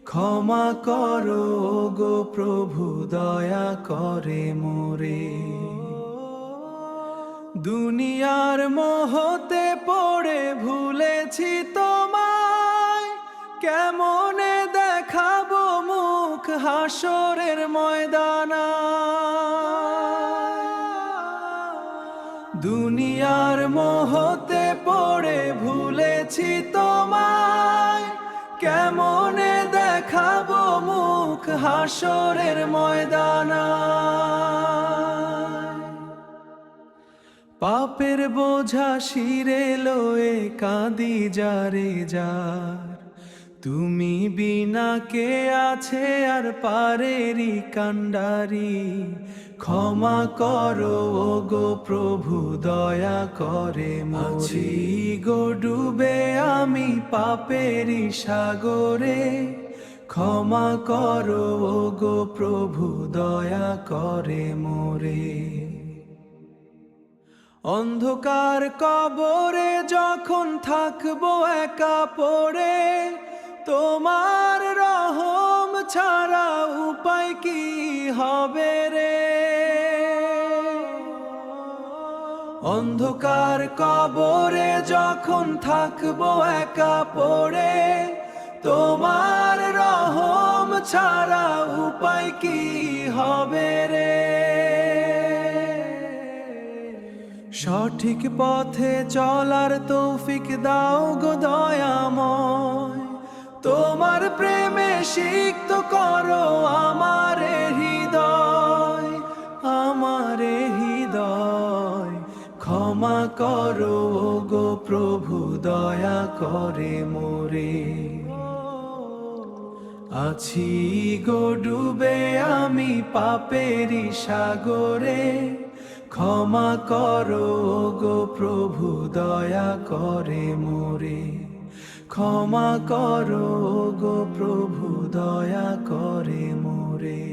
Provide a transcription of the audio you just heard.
ক্ষমা করো গো প্রভু, দয়া করে মোরে। দুনিয়ার মোহতে পড়ে ভুলেছি তোমায়, কেমনে দেখাবো মুখ হাসরের ময়দানা। দুনিয়ার মোহতে পড়ে ভুলেছি তোমায়, কেমনে দেখাবো মুখ হাসরের ময়দানা। পাপের বোঝা শিরে লয়ে কাঁদি যারে যার, তুমি বিনা কে আছে আর পারেরি কান্ডারি। ক্ষমা করো গো প্রভু, দয়া করে মোরে। গো ডুবে আমি পাপেরি সাগরে, ক্ষমা করো গো প্রভু, দয়া করে মোরে। অন্ধকার কবরে যখন থাকবো একা পড়ে, তোমার রহম ছাড়া উপায় কি হবে রে। অন্ধকার কবরে যখন থাকবো একা পড়ে, তোমার রহম ছাড়া উপায় কি হবে রে। সঠিক পথে চলার তৌফিক দাও গো দয়াময়, তোমার প্রেমে সিক্ত করো আমারে হৃদয়, আমারে হৃদয়। ক্ষমা করো গো প্রভু, দয়া করে মোরে। আছি গো ডুবে আমি পাপেরি সাগরে, ক্ষমা করো গো প্রভু, দয়া করে মোরে। ক্ষমা করো গো প্রভু, দয়া করে মোরে।